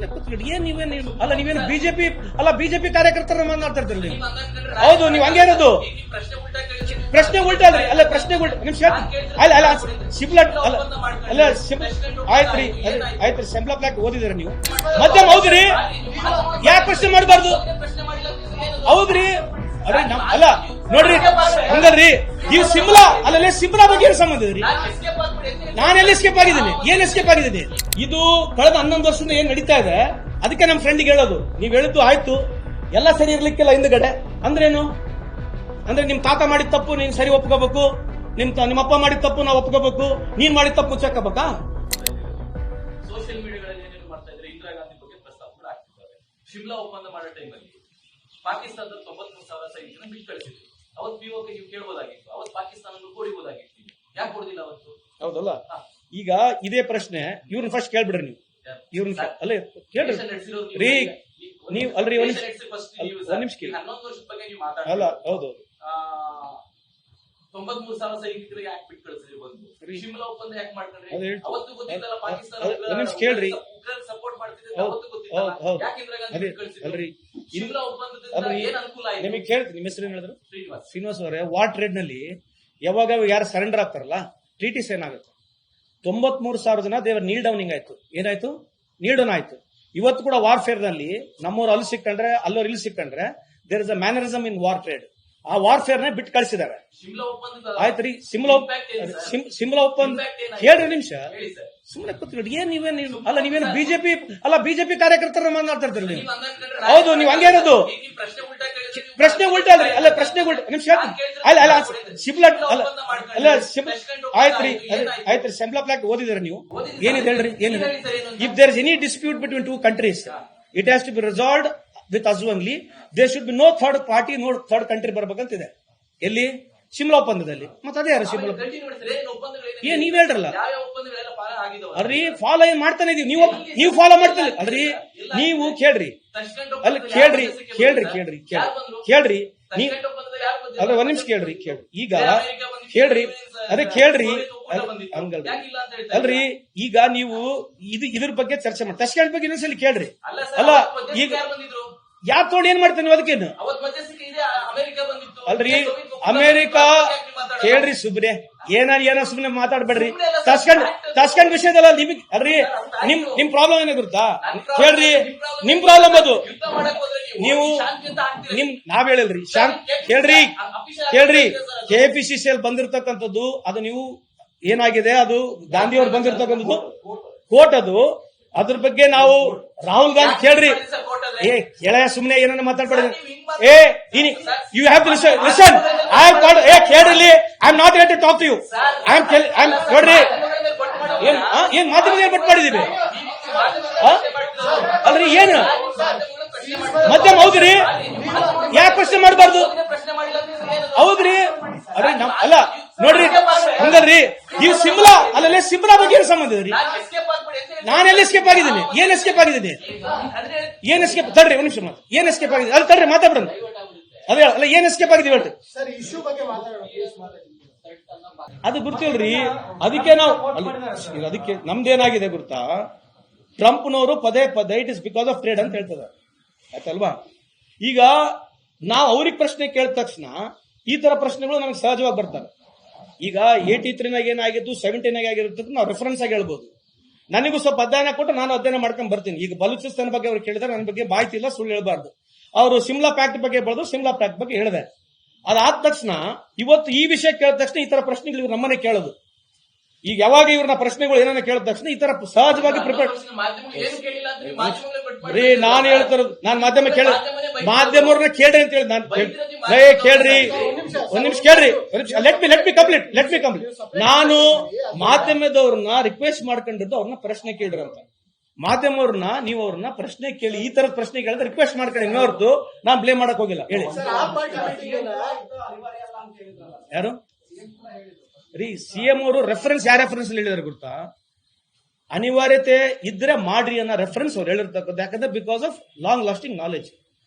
ಸುಮ್ಮನೆ ಕೂತ್ಕೊಳ್ಳಿ. ನೀವೇನು ಅಲ್ಲ, ನೀವೇನು ಬಿಜೆಪಿ ಕಾರ್ಯಕರ್ತರ ಮಾತನಾಡ್ತಾ ನೀವು. ಹೌದು, ನೀವು ಹಂಗೆ ಇರೋದು. ಪ್ರಶ್ನೆ ಉಲ್ಟಾ ಅಲ್ರಿ. ಅಲ್ಲ, ಪ್ರಶ್ನೆ ಉಲ್ಟಾ ನಿಮ್ ಅಲ್ಲ ಸಿಮ್ಲಾ ಅಲ್ಲ ಆಯ್ತ್ರಿ ಸೆಂಬ್ಲಾ ಪ್ಲಾಕ್ ಓದಿದಾರೆ ನೀವು. ಮಧ್ಯಮ ಹೌದ್ರಿ, ಯಾಕೆ ಪ್ರಶ್ನೆ ಮಾಡಬಾರ್ದು? ಹೌದ್ರಿ, ಅಲ್ಲ ನೋಡ್ರಿ, ಹಂಗಲ್ರಿ. ನೀವು ಸಿಮ್ಲಾ ಬಗ್ಗೆ ಏನು ಸಂಬಂಧ ಇದ್ರಿ? ನಾನು ಎಲ್ಲಿ ಎಸ್ಕೇಪ್ ಆಗಿದ್ದೀನಿ? ಏನ್ ಎಸ್ಕೇಪ್ ಆಗಿದ್ದೀನಿ? ಇದು ಕಳೆದ 11 ವರ್ಷದಿಂದ ಏನ್ ನಡೀತಾ ಇದೆ. ಅದಕ್ಕೆ ನಮ್ಮ ಫ್ರೆಂಡ್ಗೆ ಹೇಳೋದು, ನೀವ್ ಹೇಳಿದ್ದು ಆಯ್ತು, ಎಲ್ಲ ಸರಿ ಇರ್ಲಿಕ್ಕಿಲ್ಲ ಹಿಂದ್ಗಡೆ. ಅಂದ್ರೇನು? ಅಂದ್ರೆ ನಿಮ್ ತಾತ ಮಾಡಿದ ತಪ್ಪು ನೀನ್ ಸರಿ ಒಪ್ಕೋಬೇಕು, ನಿಮ್ಮ ಅಪ್ಪ ಮಾಡಿದ ತಪ್ಪು ನಾವು ಒಪ್ಕೋಬೇಕು, ನೀನ್ ಮಾಡಿದ ತಪ್ಪು ಮುಚ್ಚಾಕಬೇಕಾ? ಸೋಷಿಯಲ್ ಮೀಡಿಯಾಗಳಲ್ಲಿ ಏನೇನು ಮಾಡ್ತಾ ಇದ್ರೆ ಇಂದಿರಾ ಗಾಂಧಿ ಬಗ್ಗೆ ಪ್ರಸ್ತಾಪ ಕೂಡ ಆಗ್ತಿದ್ದಾರೆ. ಶಿಮ್ಲಾ ಒಪ್ಪಂದ ಮಾಡೋ ಟೈಮಲ್ಲಿ ಪಾಕಿಸ್ತಾನದ 93,000 ಸೈನಿಕರನ್ನ ಬಿಟ್ಟು ಕಳಿಸಿದ್ರು. ಅವತ್ತು ಪಿಒಕೆ ನೀವು ಕೇಳಬಹುದಾಗಿತ್ತು, ಅವತ್ತು ಪಾಕಿಸ್ತಾನ ಕೊಡಿಬಹುದಾಗಿತ್ತು. ಯಾಕೆ ಕೊಡುದಿಲ್ಲ ಅವತ್ತು? ಹೌದಲ್ಲ. ಈಗ ಇದೇ ಪ್ರಶ್ನೆ ಇವ್ರನ್ನ ಫಸ್ಟ್ ಕೇಳ್ಬಿಡ್ರಿ ನೀವು. ಇವ್ರನ್ನ ಅಲ್ಲೇ ಕೇಳ್ರಿ ರೀ. ನೀವು ಅಲ್ರಿ ಒಂದ್ ನಿಮಿಷ ಕೇಳಿ. 11 ವರ್ಷದ ಬಗ್ಗೆ ನೀವು ಮಾತಾಡ ಅಲ್ಲ. ಹೌದು, 93,000 ಸೈನಿಕರಿಗೆ ಯಾಕೆ ಬಿಟ್ಟು ಕಳಿಸಿದ್ರಿ? ಬಂದು ಶಿಮ್ಲಾ ಒಪ್ಪಂದ ಯಾಕೆ ಮಾಡ್ಕೊಂಡ್ರಿ? ಅವತ್ತು ಗೊತ್ತಿದ್ದಲ್ಲ ಪಾಕಿಸ್ತಾನ ಕೇಳ್ರಿ. ಸಪೋರ್ಟ್ ಮಾಡ್ತಿದ್ರೆ ಅವತ್ತು ಗೊತ್ತಿಲ್ಲ. ಯಾಕೆ ಇಂದಿರಾ ಗಾಂಧಿ ಕಳಿಸಿದ್ರಿ? ಶಿಮ್ಲಾ ಒಪ್ಪಂದದಿಂದ ಏನ್ ಅನುಕೂಲ ಆಯ್ತು? ನಿಮಗೆ ಕೇಳ್ತೀನಿ. ನಿಮ್ಮ ಹೆಸರು ಏನ್ ಹೇಳಿದ್ರು? ಶ್ರೀನಿವಾಸ್ ಅವರೇ, ವಾರ್ ಟ್ರೇಡ್ ನಲ್ಲಿ ಯಾವಾಗ ಯಾರು ಸರೆಂಡರ್ ಆಗ್ತಾರಲ್ಲ, ಟ್ರೀಟಿಸ್ ಏನಾಗುತ್ತೆ? 93,000 ಜನ ದೇವರ ನೀಲ್ ಡೌನಿಂಗ್ ಆಯ್ತು. ಏನಾಯ್ತು? ನೀಲ್ ಡೌನ್ ಆಯ್ತು. ಇವತ್ತು ಕೂಡ ವಾರ್ಫೇರ್ ನಲ್ಲಿ ನಮ್ಮವ್ರು ಅಲ್ಲಿ ಸಿಕ್ಕಂಡ್ರೆ ಅಲ್ಲವ್ರು ಇಲ್ಲಿ ಸಿಕ್ಕಂಡ್ರೆ there is a mannerism in war trade. ಆ ವಾರ್ಫೇರ್ ನ ಬಿಟ್ಟು ಕಳಿಸಿದ್ದಾರೆ. ಆಯ್ತ್ರಿ. ಸಿಮ್ಲಾ ಒಪ್ಪಂದ ಹೇಳ್ರಿ ನಿಮಿಷ ಸುಮ್ಮನೆ ಕೂತ್ಕೊಳ್ಳಿ. ನೀವೇನು ಅಲ್ಲ, ನೀವೇನು ಬಿಜೆಪಿ ಕಾರ್ಯಕರ್ತರ ಮಾತನಾಡ್ತಾ ಇರ್ತೀರಿ ನೀವು. ಹೌದು, ನೀವು ಹಂಗೆ ಇರೋದು. ಪ್ರಶ್ನೆ ಉಲ್ಟಾ ಅಲ್ರಿ. ಅಲ್ಲ, ಪ್ರಶ್ನೆ ಉಲ್ಟಾ ನಿಮಿಷ ಅಲ್ಲ ಸಿಮ್ಲಾ ಅಲ್ಲ ಆಯ್ತ್ರಿ ಸೆಂಬ್ಲಾ ಪ್ಲಾಕ್ ಓದಿದಾರೆ ನೀವು. ಏನಿದೆ ಹೇಳ್ರಿ, ಏನಿದೆ? If there is any dispute between 2 countries, it has to be resolved with us only. There should be no third party, no third country ಬರ್ಬೇಕಂತಿದೆ. ಎಲ್ಲಿ? ಶಿಮ್ಲಾ ಒಪ್ಪಂದದಲ್ಲಿ. ಮತ್ತೆ ಅದೇ ಯಾರು ಶಿಮ್ಲಾ ನೀವ್ ಹೇಳ್ರಲ್ಲ ಅಲ್ರಿ. ಫಾಲೋ ಏನ್ ಮಾಡ್ತಾನೆ ಇದೀವಿ, ನೀವು ಫಾಲೋ ಮಾಡ್ತಾನೆ ಅಲ್ರಿ. ನೀವು ಕೇಳ್ರಿ, ಅಲ್ಲಿ ಕೇಳ್ರಿ ನೀವ್ ಅದ್ರ ಒಂದ್ ನಿಮಿಷ ಕೇಳ್ರಿ. ಈಗ ಕೇಳ್ರಿ, ಅದೇ ಕೇಳ್ರಿ ಹಂಗಲ್ರಿ. ಅಲ್ರಿ, ಈಗ ನೀವು ಇದ್ರ ಬಗ್ಗೆ ಚರ್ಚೆ ಮಾಡಿ ತಸ್ಕಂಡ್ ಬಗ್ಗೆ ಇನ್ನೊಂದ್ಸಲಿ ಕೇಳ್ರಿ. ಅಲ್ಲ, ಈಗ ಯಾಕೆ ತಗೊಂಡು ಏನ್ ಮಾಡ್ತಾನೆ ನೀವು? ಅದಕ್ಕೇನು ಅಲ್ರಿ ಅಮೆರಿಕಾ ಕೇಳ್ರಿ ಸುಬ್ರೆ, ಏನೋ ಸುಮ್ನೆ ಮಾತಾಡ್ಬೇಡ್ರಿ. ತಸ್ಕಂಡ್ ವಿಷಯದಲ್ಲ ನಿಮಗೆ ಅಲ್ರಿ. ನಿಮ್ ಪ್ರಾಬ್ಲಮ್ ಏನಾಗಿರುತ್ತಾ? ಕೇಳ್ರಿ, ನಿಮ್ ಪ್ರಾಬ್ಲಮ್ ಅದು. ನೀವು ನಾವ್ ಹೇಳಿಲ್ರಿ ಕೇಳ್ರಿ KPCC ಬಂದಿರ್ತಕ್ಕಂಥದ್ದು ಅದು ನೀವು ಏನಾಗಿದೆ, ಅದು ಗಾಂಧಿ ಅವ್ರು ಬಂದಿರ್ತಕ್ಕಂಥದ್ದು ಕೋರ್ಟ್ ಅದು. ಅದ್ರ ಬಗ್ಗೆ ನಾವು ರಾಹುಲ್ ಗಾಂಧಿ ಕೇಳ್ರಿ. ಸುಮ್ನೆ ಏನನ್ನ ಮಾತಾಡ್ಬೇಡ್ರಿ. You have to listen. ಕೇಳ್ರಿ, I am not at to talk to you. ನೋಡ್ರಿ, ಏನ್ ಮಾಧ್ಯಮದಲ್ಲಿ ಬಟ್ ಮಾಡಿದೀವಿ ಅಲ್ರಿ. ಏನು ಮಧ್ಯಮ ಹೌದ್ರಿ, ಯಾಕೆ ಪ್ರಶ್ನೆ ಮಾಡಬಾರ್ದು? ಹೌದ್ರಿ, ಅಲ್ಲ ನೋಡ್ರಿ, ಹಂಗಲ್ರಿ. ನೀವು ಸಿಮ್ಲಾ ಬಗ್ಗೆ ಏನು ಸಂಬಂಧ ಇದ್ರಿ? ನಾನು ಎಲ್ಲಿ ಎಸ್ಕೇಪ್ ಆಗಿದ್ದೀನಿ? ಏನ್ ಎಸ್ಕೇಪ್ ಆಗಿದ್ದೀನಿ? ತಡ್ರಿ ಒಂದ್ ನಿಮಿಷ. ಏನ್ ಎಸ್ಕೇಪ್ ಆಗಿದೆ? ಅಲ್ಲಿ ತಡ್ರಿ, ಮಾತಾಡೋಣ. ಅದೇ ಅಲ್ಲ, ಏನ್ ಎಸ್ಕೇಪ್ ಆಗಿದೀವಿ ಹೇಳ್ರಿ. ಅದು ಗೊತ್ತಿಲ್ರಿ. ಅದಕ್ಕೆ ನಮ್ದೇನಾಗಿದೆ ಗೊತ್ತಾ? ಟ್ರಂಪ್ನವರು ಪದೇ it is because of trade ಅಂತ ಹೇಳ್ತಾರೆ, ಆಯ್ತಲ್ವಾ? ಈಗ ನಾವು ಅವ್ರಿಗೆ ಪ್ರಶ್ನೆ ಕೇಳಿದ ತಕ್ಷಣ ಈ ತರ ಪ್ರಶ್ನೆಗಳು ನಮಗೆ ಸಹಜವಾಗಿ ಬರ್ತಾರೆ. ಈಗ 83 ಏನಾಗಿದ್ದು 70 ಆಗಿರುತ್ತೆ ನಾವು ರೆಫರೆನ್ಸ್ ಆಗಿ ಹೇಳ್ಬೋದು. ನನಗೂ ಸ್ವಲ್ಪ ಅಧ್ಯಯನ ಕೊಟ್ಟು ನಾನು ಅಧ್ಯಯನ ಮಾಡ್ಕೊಂಡ್ ಬರ್ತೀನಿ. ಈಗ ಬಲೂಚಿಸ್ತಾನ ಬಗ್ಗೆ ಅವ್ರು ಕೇಳಿದ್ರೆ ನನ್ನ ಬಗ್ಗೆ ಮಾಹಿತಿ ಇಲ್ಲ, ಸುಳ್ಳು ಹೇಳ್ಬಾರ್ದು. ಅವರು ಸಿಮ್ಲಾ ಪ್ಯಾಕ್ಟ್ ಬಗ್ಗೆ ಬೆಳೆದು ಸಿಮ್ಲಾ ಪ್ಯಾಕ್ಟ್ ಬಗ್ಗೆ ಹೇಳಿದೆ. ಅದಾದ ತಕ್ಷಣ ಇವತ್ತು ಈ ವಿಷಯ ಕೇಳಿದ ತಕ್ಷಣ ಈ ತರ ಪ್ರಶ್ನೆಗಳು ಇವ್ರು ನಮ್ಮನೆ ಕೇಳೋದು. ಈಗ ಯಾವಾಗ ಇವ್ರನ್ನ ಪ್ರಶ್ನೆಗಳು ಏನಾನ ಕೇಳಿದ ತಕ್ಷಣ ಈ ತರ ಸಹಜವಾಗಿ ಪ್ರಿಪೇರ್ ರೀ. ನಾನು ಹೇಳ್ತಾರ, ನಾನು ಮಾಧ್ಯಮವ್ರನ್ನ ಕೇಳ್ರಿ ಅಂತ ಹೇಳಿ ನಾನು ಕೇಳ್ರಿ. ಒಂದ್ ನಿಮಿಷ ಕೇಳ್ರಿ. Let me complete. ನಾನು ಮಾಧ್ಯಮದವ್ರನ್ನ ರಿಕ್ವೆಸ್ಟ್ ಮಾಡ್ಕೊಂಡಿದ್ದು ಅವ್ರನ್ನ ಪ್ರಶ್ನೆ ಕೇಳ್ರಿ ಅಂತ. ಮಾಧ್ಯಮವ್ರನ್ನ ನೀವು ಅವ್ರನ್ನ ಪ್ರಶ್ನೆ ಕೇಳಿ, ಈ ತರದ ಪ್ರಶ್ನೆ ಕೇಳಿದ್ರೆ ರಿಕ್ವೆಸ್ಟ್ ಮಾಡ್ಕೊಂಡು ಇನ್ನೊರ್ದು ನಾನು ಬ್ಲೇಮ್ ಮಾಡಕ್ ಹೋಗಿಲ್ಲ. ಹೇಳಿ ಯಾರು ರೀ? ಸಿಎಂ ಅವರು ರೆಫರೆನ್ಸ್ ಯಾವ ರೆಫರೆನ್ಸ್ ಹೇಳಿದಾರೆ ಗೊತ್ತಾ? ಅನಿವಾರ್ಯತೆ ಇದ್ರೆ ಮಾಡ್ರಿ ಅನ್ನೋ ರೆಫರೆನ್ಸ್ ಅವ್ರು ಹೇಳಿರ್ತಕ್ಕಂಥ. ಯಾಕಂದ್ರೆ because of long lasting knowledge.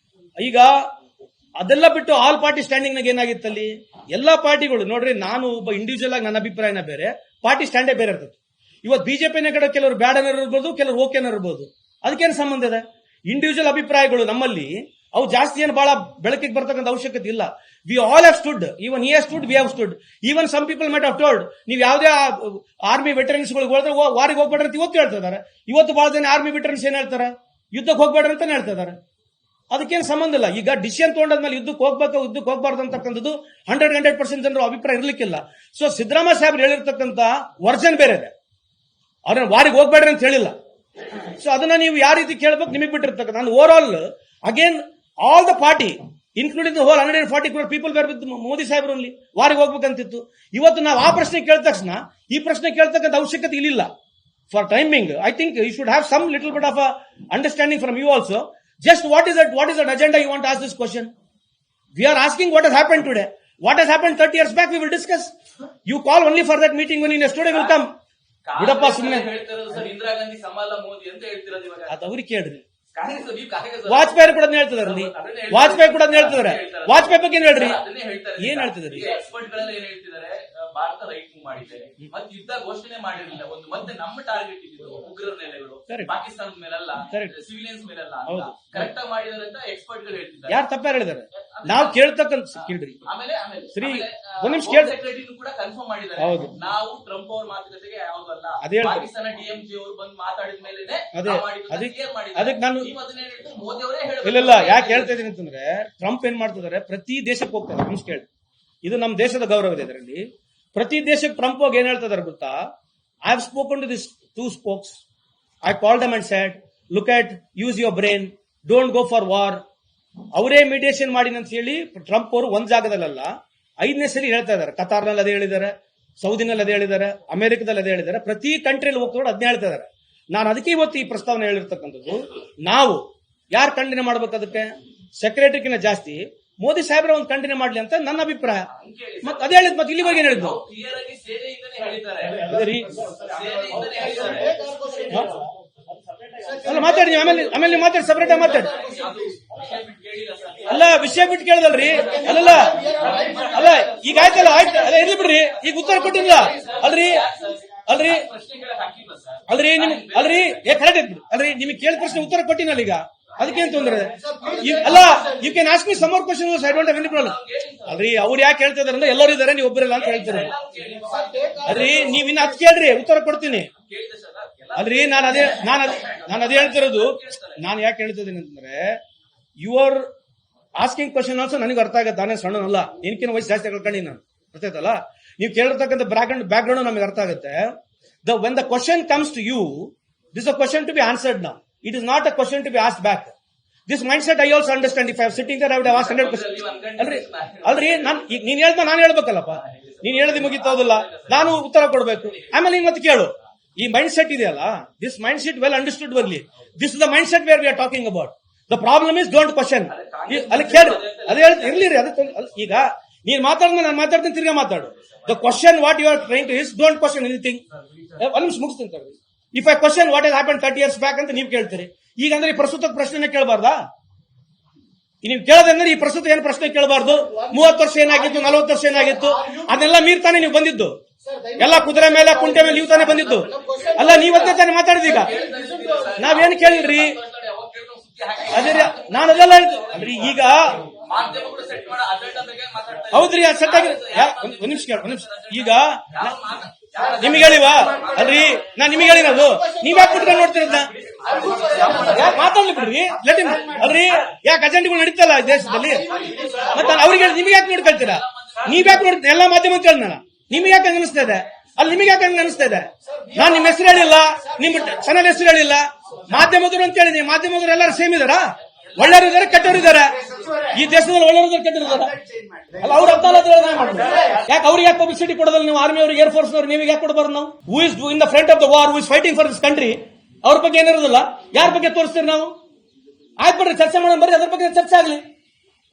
ಈಗ ಅದೆಲ್ಲ ಬಿಟ್ಟು ಆಲ್ ಪಾರ್ಟಿ ಸ್ಟ್ಯಾಂಡಿಂಗ್ ನಾಗ ಏನಾಗಿತ್ತಲ್ಲಿ ಎಲ್ಲಾ ಪಾರ್ಟಿಗಳು ನೋಡ್ರಿ. ನಾನು ಒಬ್ಬ ಇಂಡಿವಿಜುವಲ್ ಆಗಿ ನನ್ನ ಅಭಿಪ್ರಾಯನ ಬೇರೆ, ಪಾರ್ಟಿ ಸ್ಟ್ಯಾಂಡೇ ಬೇರೆ ಇರ್ತದೆ. ಇವತ್ತು ಬಿಜೆಪಿನ ಕಡೆ ಕೆಲವರು ಬ್ಯಾಡ್ ಅನ್ನೋ ಇರ್ಬೋದು, ಕೆಲವರು ಓಕೆ ಅನ್ನೋ ಇರ್ಬೋದು. ಅದಕ್ಕೇನು ಸಂಬಂಧ ಇದೆ? ಇಂಡಿವಿಜುವಲ್ ಅಭಿಪ್ರಾಯಗಳು ನಮ್ಮಲ್ಲಿ ಅವು ಜಾಸ್ತಿ ಏನು ಬಹಳ ಬೆಳಕಿಗೆ ಬರ್ತಕ್ಕಂಥ ಅವಶ್ಯಕತೆ ಇಲ್ಲ. We all have stood, even he has stood, we have stood. Even some people might have told, ನೀವು ಯಾವುದೇ ಆರ್ಮಿ ವೆಟರನ್ಸ್ಗಳಿಗೆ ಹೋದ್ರೆ ವಾರಿಗೆ ಹೋಗ್ಬೇಡ್ರಿ ಅಂತ ಇವತ್ತು ಹೇಳ್ತಾ ಇದ್ದಾರೆ. ಇವತ್ತು ಬಹಳ ಜನ ಆರ್ಮಿ ವೆಟರನ್ಸ್ ಏನ್ ಹೇಳ್ತಾರೆ? ಯುದ್ಧಕ್ಕೆ ಹೋಗ್ಬೇಡ್ರಿ ಅಂತಾನೆ ಹೇಳ್ತಾ ಇದ್ದಾರೆ. ಅದಕ್ಕೇನು ಸಂಬಂಧ ಇಲ್ಲ. ಈಗ ಡಿಸಿಷನ್ ತಗೊಂಡಾದ್ಮೇಲೆ ಯುದ್ಧಕ್ಕೆ ಹೋಗ್ಬಾರ್ದು ಅಂತಕ್ಕಂಥದ್ದು 100% ಜನರು ಅಭಿಪ್ರಾಯ ಇರ್ಲಿಕ್ಕಿಲ್ಲ. ಸೊ ಸಿದ್ದರಾಮಯ್ಯ ಸಾಹೇಬ್ರು ಹೇಳಿರ್ತಕ್ಕಂಥ ವರ್ಜನ್ ಬೇರೆ ಇದೆ. ಅವ್ರನ್ನ ವಾರಿಗೆ ಹೋಗ್ಬೇಡ್ರಿ ಅಂತ ಹೇಳಿಲ್ಲ. ಸೊ ಅದನ್ನ ನೀವು ಯಾವ ರೀತಿ ಕೇಳಬೇಕು ನಿಮಗೆ ಬಿಟ್ಟಿರ್ತಕ್ಕಂಥ. ನಾನು over all again all the party including the whole 140 crore people ಬೇರ್ ವಿತ್ ಮೋದಿ ಸಾಹೇಬ್ರು ಅಲ್ಲಿ ವಾರಿಗೆ ಹೋಗ್ಬೇಕಂತಿತ್ತು. ಇವತ್ತು ನಾವು ಆ ಪ್ರಶ್ನೆ ಕೇಳಿದ ತಕ್ಷಣ ಈ ಪ್ರಶ್ನೆ ಕೇಳ್ತಕ್ಕಂಥ ಅವಶ್ಯಕತೆ ಇಲ್ಲ. For timing I think you should have some little bit of understanding from you also. Just what is that agenda you want to ask this question? We are asking what has happened today. What has happened 30 years back we will discuss. You call only for that meeting when in yesterday will come. ಬಿಡಪ್ಪ ಸುಮ್ಮನೆ ಹೇಳ್ತಿರೋದು sir Indira Gandhi ಸಮಾಲ Modi ಅಂತ ಹೇಳ್ತಿರೋದು ಇವಾಗ. ಅದು ಅವ್ರಿಗೆ ಕೇಳ್ರಿ. ಕಾಂಗ್ರೆಸ್ ವಾಜಪೇಯಿ ಕೂಡ ಹೇಳ್ತಿದಾರೆ. ವಾಜಪೇಯಿ ಕೂಡ ಹೇಳ್ತಿದಾರೆ. ವಾಜಪೇಯಿ ಬಗ್ಗೆ ಏನ್ ಹೇಳ್ರಿ? ಏನ್ ಹೇಳ್ತಿದ್ರಿ? ಎಕ್ಸ್ಪರ್ಟ್ ಗಳೆಲ್ಲ ಏನ್ ಹೇಳ್ತಿದ್ದಾರೆ? ಭಾರತ ರೈಟ್ ಮೂವ್ ಮಾಡಿದೆ, ಮತ್ತೆ ಯುದ್ಧ ಘೋಷಣೆ ಮಾಡಿರಲಿಲ್ಲ. ಒಂದು ಮತ್ತೆ ನಮ್ಮ ಟಾರ್ಗೆಟ್ ಇದ್ದು ಉಗ್ರರ ನೆಲೆಗಳು ಪಾಕಿಸ್ತಾನದ ಮೇಲಲ್ಲ, ಸಿವಿಲಿಯನ್ಸ್ ಮೇಲಲ್ಲ ಕರೆಕ್ಟ್ ಆಗಿ ಮಾಡಿದಾರೆ ಅಂತ ಎಕ್ಸ್ಪರ್ಟ್ ಗಳು ಹೇಳ್ತಿದ್ದಾರೆ. ಯಾರು ತಪ್ಪಾರು ಹೇಳಿದ್ದಾರೆ? ನಾವು ಕೇಳ್ತಕ್ಕಂತ ಕೇಳ್ರಿ. ಆಮೇಲೆ ಸರಿ ಒಂದ್ ನಿಮಿಷ ಕೇಳಿ. ಸೆಕ್ರೆಟರಿ ಕೂಡ ಕನ್ಫರ್ಮ್ ಮಾಡಿದ್ದಾರೆ. ನಾವು ಟ್ರಂಪ್ ಅವ್ರ ಮಾತುಕತೆಗೆ ಯಾವುದಲ್ಲ, ಪಾಕಿಸ್ತಾನ DMG ಅವರು ಬಂದು ಮಾತಾಡಿದ ಮೇಲೆ ಅದಕ್ಕೆ ನಾನು ಮೋದಿ ಅವರೇ ಇಲ್ಲ ಯಾಕೆ ಹೇಳ್ತಾ ಇದೀನಿ ಅಂತಂದ್ರೆ, ಟ್ರಂಪ್ ಏನ್ ಮಾಡ್ತಿದ್ದಾರೆ, ಪ್ರತಿ ದೇಶಕ್ಕೆ ಹೋಗ್ತಾರೆ. ನಿಮಿಷ ಕೇಳಿ, ಇದು ನಮ್ಮ ದೇಶದ ಗೌರವ ಇದೆ. ಇದರಲ್ಲಿ ಪ್ರತಿ ದೇಶಕ್ಕೆ ಟ್ರಂಪ್ ಹೋಗಿ ಏನ್ ಹೇಳ್ತಾ ಇದಾರೆ ಗೊತ್ತಾ? I have spoken to this 2 spokes. I called them and said, look at, use your brain, don't go for war. ಅವರೇ ಮೀಡಿಯೇಷನ್ ಮಾಡಿ ಅಂತ ಹೇಳಿ ಟ್ರಂಪ್ ಅವರು ಒಂದ್ ಜಾಗದಲ್ಲ 5ನೇ ಸರಿ ಹೇಳ್ತಾ ಇದಾರೆ. ಕತಾರ್ನಲ್ಲಿ ಅದೇ ಹೇಳಿದ್ದಾರೆ, ಸೌದಿನಲ್ಲಿ ಅದೇ ಹೇಳಿದ್ದಾರೆ, ಅಮೆರಿಕದಲ್ಲಿ ಅದೇ ಹೇಳಿದ್ದಾರೆ. ಪ್ರತಿ ಕಂಟ್ರಿಯಲ್ಲಿ ಹೋಗ್ಕೊಂಡು ಅದನ್ನೇ ಹೇಳ್ತಾ ಇದಾರೆ. ನಾನು ಅದಕ್ಕೆ ಇವತ್ತು ಈ ಪ್ರಸ್ತಾವನೆ ಹೇಳಿರ್ತಕ್ಕಂಥದ್ದು. ನಾವು ಯಾರು ಖಂಡನೆ ಮಾಡ್ಬೇಕು? ಅದಕ್ಕೆ ಸೆಕ್ರೆಟರಿಗಿನ ಜಾಸ್ತಿ ಮೋದಿ ಸಾಹೇಬ್ರ ಒಂದು ಖಂಡನೆ ಮಾಡ್ಲಿ ಅಂತ ನನ್ನ ಅಭಿಪ್ರಾಯ. ಮತ್ತೆ ಅದೇ ಹೇಳಿದ್, ಮತ್ತೆ ಇಲ್ಲಿವರೆಗೆ ಏನ್ ಹೇಳಿದ್ದು? ಅಲ್ಲ ಮಾತಾಡಿ ನೀವು, ಆಮೇಲೆ ನೀವು ಮಾತಾಡಿ, ಸಪರೇಟ್ ಆಗಿ ಮಾತಾಡಿ. ಅಲ್ಲ ವಿಷಯ ಬಿಟ್ಟು ಕೇಳದಲ್ರಿ. ಅಲ್ಲ ಈಗ ಆಯ್ತಲ್ಲ, ಆಯ್ತು ಅಲ್ಲ ಇರ್ಲಿ ಬಿಡ್ರಿ. ಈಗ ಉತ್ತರ ಕೊಟ್ಟಿಲ್ಲ ಅಲ್ರಿ ಕರೆಕ್ಟ್ ಇದ್ಬಿಡು ಅಲ್ರಿ. ನಿಮಗೆ ಕೇಳಿದ ಪ್ರಶ್ನೆ ಉತ್ತರ ಕೊಟ್ಟಿನಲ್ಲ, ಈಗ ಅದಕ್ಕೇನ್ ತೊಂದ್ರೆ? ಅಲ್ಲ you can ask me some more questions, I don't have any problem. ಅಲ್ರಿ ಅವ್ರು ಯಾಕೆ ಹೇಳ್ತಾ ಇದಾರೆ ಅಂದ್ರೆ ಎಲ್ಲರೂ ಇದಾರೆ, ನೀವು ಒಬ್ಬರಿಲ್ಲ ಅಂತ ಹೇಳ್ತಾರೆ. ಅಲ್ರಿ ನೀವ್ ಇನ್ನ ಅದು ಕೇಳ್ರಿ, ಉತ್ತರ ಕೊಡ್ತೀನಿ. ಅಲ್ರಿ ನಾನು ಅದೇ ಹೇಳ್ತಿರೋದು. ನಾನು ಯಾಕೆ ಹೇಳ್ತಿದ್ದೀನಿ ಅಂತಂದ್ರೆ, ಯುವರ್ ಆಸ್ಕಿಂಗ್ ಕ್ವಶನ್ ಆಲ್ಸೋ ನನಗೆ ಅರ್ಥ ಆಗತ್ತೆ. ನಾನೇ ಸಣ್ಣನಲ್ಲ, ಏನಕ್ಕಿನ ವಯಸ್ಸು ಜಾಸ್ತಿ ಕಳ್ಕೊಂಡಿ ನಾನು, ಗೊತ್ತಾಯ್ತಲ್ಲ. ನೀವು ಕೇಳಿರ್ತಕ್ಕಂಥ ಬ್ಯಾಕ್ ಗ್ರೌಂಡ್ ನಮಗೆ ಅರ್ಥ ಆಗುತ್ತೆ. When the question comes to you, this is a question to be answered now. It is not a question to be asked back. This mindset I also understand. If I was sitting there, I would have asked 100 questions. ಅಲ್ರಿ ನೀನ್ ಹೇಳ್ದ ನಾನು ಹೇಳ್ಬೇಕಲ್ಲಪ್ಪ. ನೀನ್ ಹೇಳದಿ ಮುಗಿತೋದಿಲ್ಲ, ನಾನು ಉತ್ತರ ಕೊಡ್ಬೇಕು. ಆಮೇಲೆ ನೀನ್ ಮತ್ತೆ ಕೇಳು. ಈ ಮೈಂಡ್ ಸೆಟ್ ಇದೆಯಲ್ಲ, this mind set well understood barely. This is the mind set where we are talking about. The problem is don't question. ಅಲ್ಲಿ ಕೇಳಿ, ಅದೇ ಇರ್ಲಿ ರೀ. ಅದಕ್ಕೆ ಈಗ ನೀನ್ ಮಾತಾಡಿದ್ರೆ ನಾನು ಮಾತಾಡ್ತೀನಿ, ತಿರ್ಗಾ ಮಾತಾಡು. The question what you are trying to is don't question anything. ಒಂದ್ ನಿಮಿಷ ಮುಗಿಸ್ತೀನಿ. If I question what has happen 30 years back ಅಂತ ನೀವು ಕೇಳ್ತೀರಿ. ಈಗ ಅಂದ್ರೆ ಈ ಪ್ರಸ್ತುತ ಪ್ರಶ್ನೆ ಕೇಳಬಾರ್ದಾ? ನೀವು ಕೇಳೋದಂದ್ರೆ ಈ ಪ್ರಸ್ತುತ ಏನ್ ಪ್ರಶ್ನೆ ಕೇಳಬಾರ್ದು? 30 ವರ್ಷ ಏನಾಗಿತ್ತು, 40 ವರ್ಷ ಏನಾಗಿತ್ತು, ಅದನ್ನೆಲ್ಲ ಮೀರ್ ತಾನೇ ನೀವು ಬಂದಿದ್ದು. ಎಲ್ಲ ಕುದುರೆ ಮೇಲೆ ಕುಂಟೆ ಮೇಲೆ ನೀವು ತಾನೇ ಬಂದಿದ್ದು. ಅಲ್ಲ ನೀವತ್ತೇ ತಾನೇ ಮಾತಾಡಿದೀಗ. ನಾವೇನು ಕೇಳಿಲ್ರಿ. ಅದೇ ನಾನು ಅದೆಲ್ಲ ಹೇಳ್ತೀನಿ ಅಲ್ರಿ. ಈಗ ಹೌದ್ರಿ, ಅದು ಸೆಟ್ ಆಗಿ ಒಂದ್ ನಿಮಿಷ ಕೇಳಿ, ಒಂದ್ ನಿಮಿಷ. ಈಗ ನಿಮಗೆ ಹೇಳಿವಾ ಅಲ್ರಿ? ನಾನ್ ನಿಮಗೆ ಹೇಳಿರೋದು, ನೀವ್ ಯಾಕೆ ಬಿಟ್ಕೊಂಡು ನೋಡ್ತಿರೋದ್ನ? ಮಾತಾಡ್ಲಿ ಬಿಡ್ರಿ, ಲೆಟ್ ಹಿಮ್. ಅಲ್ರಿ ಯಾಕೆ ಅಜೆಂಡಗಳು ನಡೀತಲ್ಲ ದೇಶದಲ್ಲಿ, ಮತ್ತೆ ಅವ್ರಿಗೆ ನಿಮ್ಗೆ ಯಾಕೆ ನೋಡ್ಕೊಳ್ತೀರಾ? ನೀವ್ ಯಾಕೆ ನೋಡ್ತೀರ? ಎಲ್ಲಾ ಮಾಧ್ಯಮ ಕೇಳಿದ ನಿಮ್ಗೆ ಯಾಕೆ ಹಂಗ ಅನಿಸ್ತಾ ಇದೆ? ಅಲ್ಲಿ ನಿಮಗೆ ಯಾಕೆ ಹಂಗ ಅನಿಸ್ತಾ ಇದೆ? ನಾನ್ ನಿಮ್ ಹೆಸರು ಹೇಳಿಲ್ಲ, ನಿಮ್ ಚಾನಲ್ ಹೆಸರು ಹೇಳಿಲ್ಲ, ಮಾಧ್ಯಮದವರು ಅಂತ ಹೇಳಿದೀನಿ. ಮಾಧ್ಯಮದವರು ಎಲ್ಲರೂ ಸೇಮ್ ಇದಾರ? ಒಳ್ಳೆಯವರು ಇದಾರೆ, ಕೆಟ್ಟವರು ಇದಾರೆ. ಈ ದೇಶದಲ್ಲಿ ಒಳ್ಳೆಯವರು ಕೆಟ್ಟರಿದ್ದಾರೆ. ಅಲ್ಲ ಅವ್ರ ಅರ್ಥ ಯಾಕೆ ಅವ್ರಿಗೆ ಯಾಕೆ ಪಬ್ಲಿಸಿಟಿ ಕೊಡೋದಲ್ಲ? ನೀವು ಆರ್ಮಿ ಅವ್ರಿಗೆ, ಏರ್ ಫೋರ್ಸ್ ಅವ್ರಿಗೆ ನೀವೇ ಯಾಕೆ ಕೊಡಬಾರ್ದು? ನಾವು who is in the front of the war, who is fighting for this country, ಅವ್ರ ಬಗ್ಗೆ ಏನಿರೋದಿಲ್ಲ. ಯಾರ ಬಗ್ಗೆ ತೋರಿಸ್ತೀರಿ ನಾವು? ಆಯ್ತು ಬಿಡ್ರಿ, ಚರ್ಚೆ ಮಾಡೋಣ ಬರ್ರಿ, ಅದ್ರ ಬಗ್ಗೆ ಚರ್ಚೆ ಆಗ್ಲಿ.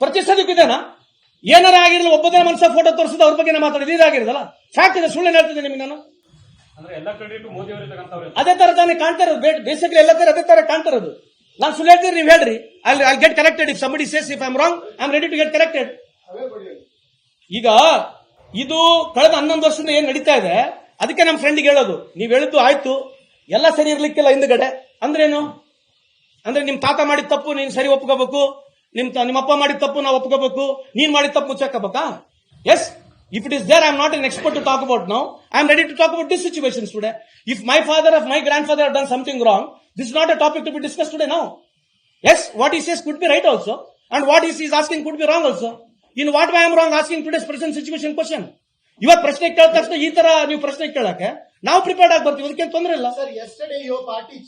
ಪ್ರತಿಷ್ಠಿತಕ್ಕಿದೇನಾ? ಏನಾರ ಆಗಿರಲಿ, ಒಬ್ಬದೇ ಮನಸ್ಸ ಫೋಟೋ ತೋರಿಸಿದ ಅವ್ರ ಬಗ್ಗೆ ಮಾತಾಡಿದ್ರೆ ಇದಾಗಿರೋದಲ್ಲ. ಫ್ಯಾಕ್ಟ್ ಇದೆ, ಸುಳ್ಳು ಹೇಳ್ತಿದ್ದೆ ನಿಮಗೆ ನಾನು. ಅದೇ ತರ ತಾನೇ ಕಾಣ್ತಾ ಇರೋದು. ಬೇಸಿಕಲಿ ಎಲ್ಲ ತರ ಅದೇ ತರ ಕಾಣ್ತಾ ಇರೋದು. ನಾನು ಸುಳ್ಳು ಹೇಳ್ತೀನಿ, ನೀವು ಹೇಳ್ರಿ. I'll get corrected if somebody says if I'm wrong, I'm ready to get corrected. ಈಗ ಇದು ಕಳೆದ 11 ವರ್ಷದಿಂದ ಏನ್ ನಡೀತಾ ಇದೆ, ಅದಕ್ಕೆ ನಮ್ಮ ಫ್ರೆಂಡ್ಗೆ ಹೇಳೋದು, ನೀವ್ ಹೇಳಿದ್ದು ಆಯ್ತು, ಎಲ್ಲ ಸರಿ ಇರ್ಲಿಕ್ಕಿಲ್ಲ ಹಿಂದ್ಗಡೆ ಅಂದ್ರೇನು? ಅಂದ್ರೆ ನಿಮ್ ತಾತ ಮಾಡಿದ ತಪ್ಪು ನೀನ್ ಸರಿ ಒಪ್ಕೋಬೇಕು, ನಿಮ್ಮ ಅಪ್ಪ ಮಾಡಿದ ತಪ್ಪು ನಾವು ಒಪ್ಕೋಬೇಕು, ನೀನ್ ಮಾಡಿದ ತಪ್ಪು ಮುಚ್ಚಾಕಬೇಕಾ? Yes, if it is there, I am not an expert to talk about now. I am ready to talk about this situation today. If my father or my grandfather have done something wrong, this is not a topic to be discussed today now. Yes, what he says could be right also, and what he is asking could be wrong also. In what way I am wrong asking today's present situation question? ಇವತ್ತು ಪ್ರಶ್ನೆ ಕೇಳಿದ ತಕ್ಷಣ ಈ ತರ ನೀವು ಪ್ರಶ್ನೆ ಕೇಳಕ್ಕೆ ನಾವು ಪ್ರಿಪೇರ್ಡ್ ಆಗಿ ಬರ್ತೀವಿ, ಅದಕ್ಕೆ ತೊಂದರೆ ಇಲ್ಲ. Sir, yesterday your party